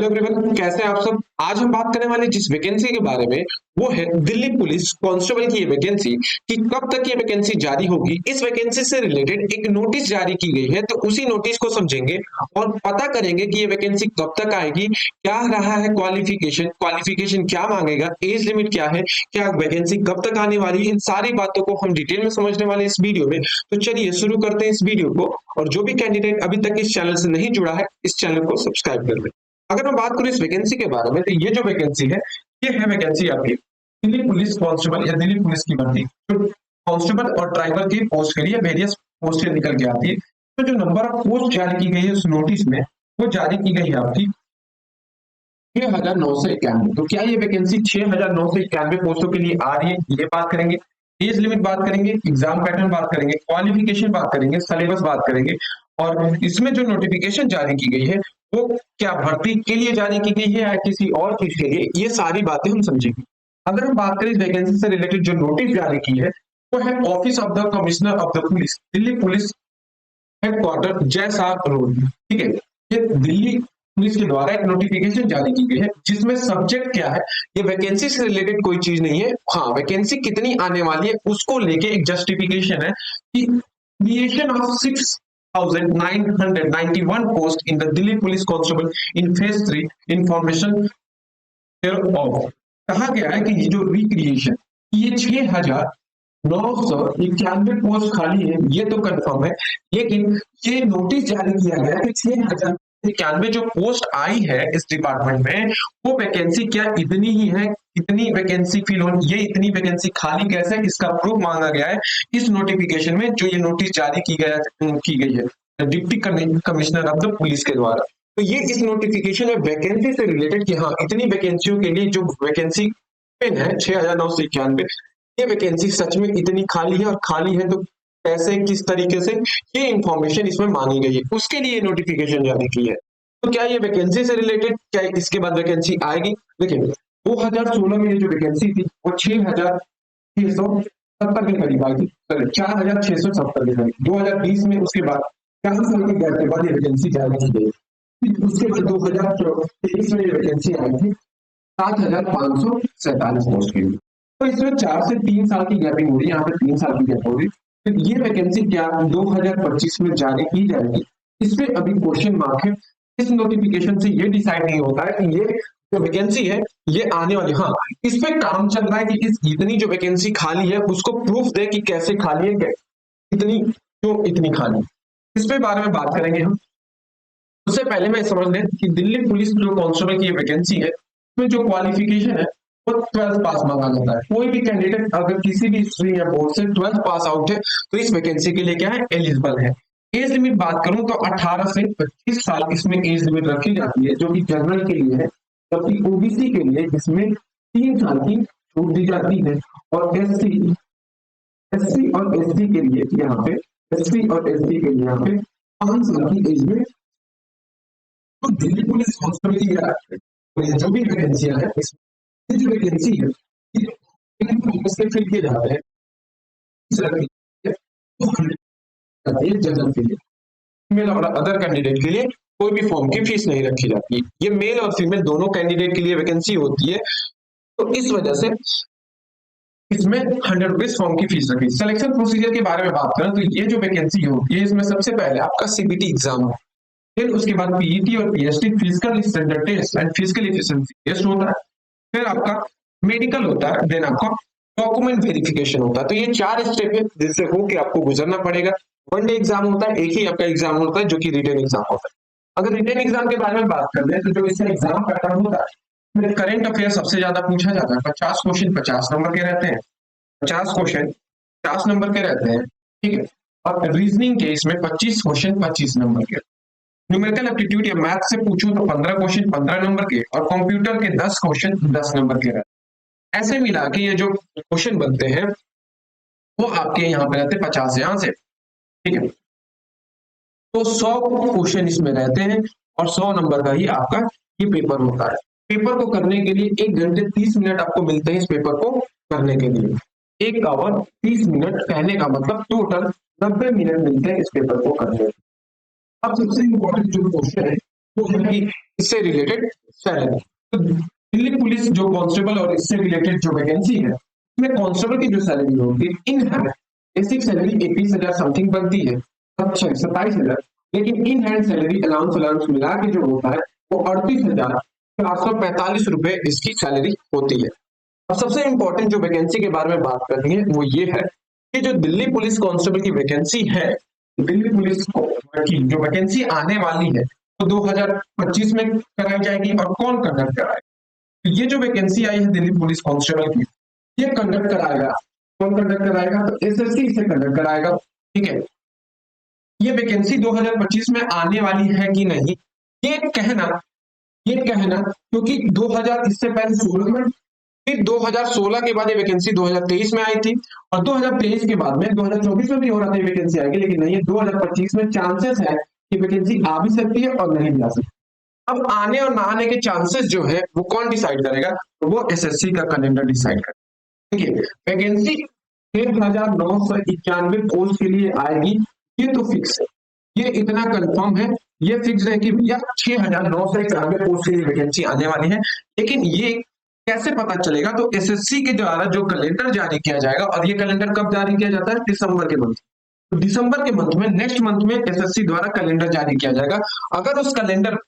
Hello everyone, कैसे हैं आप सब। आज हम बात करने वाले जिस वैकेंसी के बारे में वो है दिल्ली पुलिस कांस्टेबल की ये वैकेंसी कि कब तक ये वैकेंसी जारी होगी। इस वैकेंसी से रिलेटेड एक नोटिस जारी की गई है, तो उसी नोटिस को समझेंगे और पता करेंगे कि ये वैकेंसी कब तक आएगी, क्या रहा है क्वालिफिकेशन क्या मांगेगा, एज लिमिट क्या है, क्या वैकेंसी कब तक आने वाली है। इन सारी बातों को हम डिटेल में समझने वाले हैं इस वीडियो में। तो चलिए शुरू करते हैं इस वीडियो को। और जो भी कैंडिडेट अभी तक इस चैनल से नहीं जुड़ा है, इस चैनल को सब्सक्राइब कर ले। अगर मैं बात करूं इस वैकेंसी के बारे में, तो ये जो वैकेंसी है, ये है वैकेंसी आपकी दिल्ली पुलिस कांस्टेबल या दिल्ली पुलिस की भर्ती। तो कांस्टेबल और ड्राइवर की पोस्ट के लिए वेरियस पोस्टें निकल के आती है। तो जो नंबर ऑफ पोस्ट जारी की गई है उस नोटिस में, वो जारी की गई है आपकी 6,991। तो क्या ये वैकेंसी 6,991 पोस्टों के लिए आ रही है, ये बात करेंगे। एज लिमिट बात करेंगे, एग्जाम पैटर्न बात करेंगे, क्वालिफिकेशन बात करेंगे, सिलेबस बात करेंगे। और इसमें जो नोटिफिकेशन जारी की गई है वो क्या भर्ती के लिए जारी की गई है या किसी और चीज के लिए, ये सारी बातें हम समझेंगे। अगर हम बात करें इस वैकेंसी से रिलेटेड जो नोटिस जारी की है, वो है office of the commissioner of the police, Delhi police headquarter जयसार रोड। ठीक है, ये दिल्ली पुलिस के द्वारा एक नोटिफिकेशन जारी की गई है, जिसमें सब्जेक्ट क्या है, ये वैकेंसी से रिलेटेड कोई चीज नहीं है। हाँ, वैकेंसी कितनी आने वाली है उसको लेके एक जस्टिफिकेशन है कि creation of 6,991 post in the Delhi Police Constable in Phase 3 information thereof। कहा गया है कि ये जो रिक्रिएशन, ये 6,991 पोस्ट खाली है, ये तो कंफर्म है। लेकिन ये नोटिस जारी किया गया कि 6,091 जो पोस्ट आई है इस डिपार्टमेंट में, वो वैकेंसी क्या इतनी ही है, कितनी वैकेंसी फिल हो, ये इतनी वैकेंसी खाली कैसे, इसका प्रूफ मांगा गया है इस नोटिफिकेशन में जो ये नोटिस जारी की गई है deputy commissioner of the police के द्वारा। तो ये इस नोटिफिकेशन में वैकेंसी से रिलेटेड कि हाँ, इतनी वैकेंसियों के लिए जो वैकेंसी पिन है 6,991, ये वैकेंसी सच में इतनी खाली है, और खाली है तो कैसे, किस तरीके से, ये इंफॉर्मेशन इसमें मांगी गई है, उसके लिए नोटिफिकेशन जारी की है। तो क्या ये वैकेंसी से रिलेटेड, क्या इसके बाद वैकेंसी आएगी? देखिए, 2016 में ये जो वैकेंसी थी वो 6,670 के करीब आई थी, 4,670 के करीब। 2020 में उसके बाद 4 साल के गैप के बाद ये वैकेंसी जारी की गई। उसके बाद 2023 में ये वैकेंसी आई थी 7,547 पोस्ट के लिए। तो इसमें 4 से 3 साल की गैपिंग हो रही है, यहाँ पे 3 साल की गैप हो रही है। तो ये वैकेंसी क्या 2025 में जारी की जाएगी, इस पे अभी क्वेश्चन मार्क है। इस नोटिफिकेशन से ये डिसाइड नहीं होता है कि ये जो वैकेंसी है ये आने वाली, हाँ, इस पे काम चल रहा है कि इस इतनी जो वैकेंसी खाली है उसको प्रूफ दे कि कैसे खाली है, इतनी क्यों इतनी खाली, इस पे बारे में बात करेंगे हम। उससे पहले मैं समझ लें कि दिल्ली पुलिस जो कांस्टेबल की वैकेंसी है, उसमें जो क्वालिफिकेशन है वो 12th पास मांगा जाता है। कोई भी कैंडिडेट अगर किसी भी स्ट्रीम या बोर्ड से 12th पास आउट है तो इस वैकेंसी के लिए क्या है, एलिजिबल है। एज लिमिट बात करूं तो 18 से 25 साल इसमें एज लिमिट रखी जाती है, जो कि जनरल के लिए है, जबकि ओबीसी के लिए इसमें 3 साल की छूट दी जाती है। और एससी और एसटी के लिए यहाँ पे 5 साल की एज में। तो दिल्ली पुलिस कांस्टेबल की जो भी वैकेंसियां है, इसमें जो वैकेंसी है इससे फिल किए जाते हैं जनरल के लिए। मेल और अदर कैंडिडेट के लिए कोई भी फॉर्म की फीस नहीं रखी जाती। ये मेल और फीमेल दोनों कैंडिडेट के लिए वैकेंसी होती है, तो इस वजह से इसमें 100 रुपीज फॉर्म की फीस रखी। सिलेक्शन प्रोसीजर के बारे में बात करें तो ये जो वैकेंसी होती है, इसमें सबसे पहले आपका सीबीटी एग्जाम है, फिर उसके बाद पीईटी और PhD physical standard test and physical efficiency test होता है, फिर आपका मेडिकल होता है, देन आपका डॉक्यूमेंट वेरिफिकेशन होता है। तो ये 4 स्टेप है जिससे होके आपको गुजरना पड़ेगा। 1 डे एग्जाम होता है, एक ही आपका एग्जाम होता है जो कि रिटन एग्जाम होता है। अगर रिटन एग्जाम के बारे में बात कर ले तो जो इसका एग्जाम पैटर्न होता है, करंट अफेयर सबसे ज्यादा पूछा जाता है। 50 क्वेश्चन 50 नंबर के रहते हैं, 50 क्वेश्चन 50 नंबर के रहते हैं, ठीक है। और रीजनिंग के इसमें 25 क्वेश्चन 25 नंबर के। न्यूमेरिकल एप्टीट्यूड या मैथ से पूछूं तो 15 क्वेश्चन 15 नंबर के, और कंप्यूटर के 10 क्वेश्चन 10 नंबर के रहते हैं। ऐसे मिला के ये जो क्वेश्चन बनते हैं वो आपके यहाँ पे रहते 50 यहाँ से, ठीक है। तो 100 क्वेश्चन इसमें रहते हैं और 100 नंबर का ही आपका ये पेपर होता है। पेपर को करने के लिए 1 घंटे 30 मिनट आपको मिलते हैं इस पेपर को करने के लिए। 1 आवर 30 मिनट कहने का मतलब टोटल 90 मिनट मिलते हैं इस पेपर को करने के। अब सबसे इम्पोर्टेंट जो क्वेश्चन है वो है कि इससे रिलेटेड सैलरी। तो दिल्ली पुलिस जो कांस्टेबल और इससे रिलेटेड जो वैकेंसी है, इसमें कांस्टेबल की जो सैलरी होगी in hand basic salary 21,000 something बनती है, अच्छा 27,000, लेकिन in hand salary allowance allowance मिला के जो होता है वो 38,445 रुपए इसकी सैलरी होती है। अब सबसे इंपॉर्टेंट जो वैकेंसी के बारे में बात करनी है वो ये है कि जो दिल्ली पुलिस कांस्टेबल की वैकेंसी है, दिल्ली पुलिस की जो वैकेंसी आने वाली है वो 2025 में कराई जाएगी। और कौन कंडक्ट कराएगा? ये जो वैकेंसी आई है दिल्ली पुलिस कांस्टेबल की, ये कंडक्ट कराएगा, कौन कंडक्ट कराएगा? तो एसएससी इसे कंडक्ट कराएगा। ठीक है, ये वैकेंसी 2025 में आने वाली है कि नहीं ये कहना क्योंकि 2000 इससे पहले 16 में, फिर 2016 के बाद ये वैकेंसी 2023 में आई थी, और 2023 के बाद में 2024 में भी हो रहा था ये वैकेंसी आएगी, लेकिन नहीं, 2025 में चांसेस है कि वैकेंसी आ भी सकती है और नहीं भी आ सकती। अब आने और ना आने के चांसेस जो है वो कौन डिसाइड करेगा? तो वो एसएससी का कैलेंडर डिसाइड करेगा। देखिए, वैकेंसी 6,991 पोस्ट के लिए आएगी, ये तो फिक्स है, ये इतना कंफर्म है, ये फिक्स है कि भैया 6,991 पोस्ट के लिए वैकेंसी आने वाली है। लेकिन ये कैसे पता चलेगा? तो एसएससी के द्वारा जो कैलेंडर जारी किया जाएगा, और ये कैलेंडर कब जारी किया जाता है? दिसंबर के मंथ। तो दिसंबर के मंथ में, नेक्स्ट मंथ में एसएससी द्वारा कैलेंडर जारी किया जाएगा। अगर उस कैलेंडर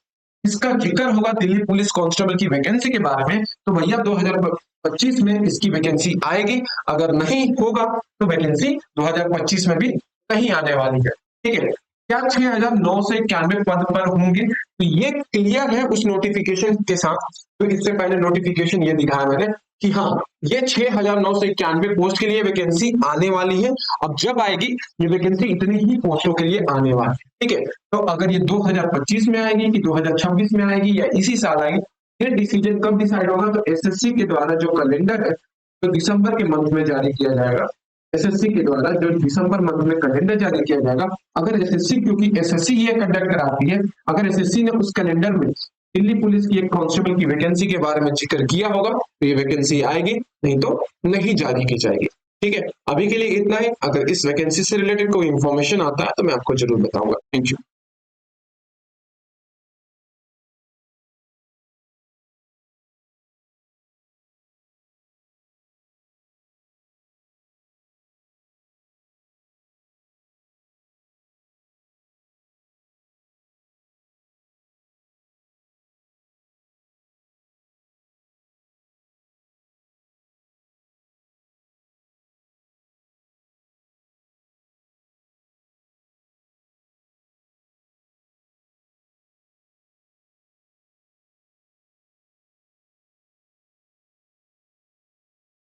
इसका जिक्र होगा दिल्ली पुलिस कांस्टेबल की वैकेंसी के बारे में, तो भैया 2025 में इसकी वैकेंसी आएगी। अगर नहीं होगा तो वैकेंसी 2025 में भी नहीं आने वाली है। ठीक है, क्या 6,991 पद पर होंगे? तो ये क्लियर है उस नोटिफिकेशन के साथ। तो इससे पहले नोटिफिकेशन ये दिखाया मैंने कि हाँ, ये 6,991 पोस्ट के लिए वैकेंसी आने वाली है। अब जब आएगी ये वैकेंसी इतनी ही पोस्टों के लिए आने वाली है। ठीक है, तो अगर ये 2025 में आएगी कि 2026 में आएगी या इसी साल आएगी, ये डिसीजन कब डिसाइड होगा? तो एसएससी के द्वारा जो कैलेंडर है तो दिसंबर के मंथ में जारी किया जाएगा। एसएससी के द्वारा जो दिसंबर मंथ में कैलेंडर जारी किया जाएगा, अगर एसएससी, क्योंकि एसएससी ये कंडक्ट कराती है, अगर एसएससी ने उस कैलेंडर में दिल्ली पुलिस की एक कांस्टेबल की वैकेंसी के बारे में जिक्र किया होगा तो ये वैकेंसी आएगी, नहीं तो नहीं जारी की जाएगी। ठीक है, अभी के लिए इतना ही। अगर इस वैकेंसी से रिलेटेड कोई इंफॉर्मेशन आता है तो मैं आपको जरूर बताऊंगा। Thank you.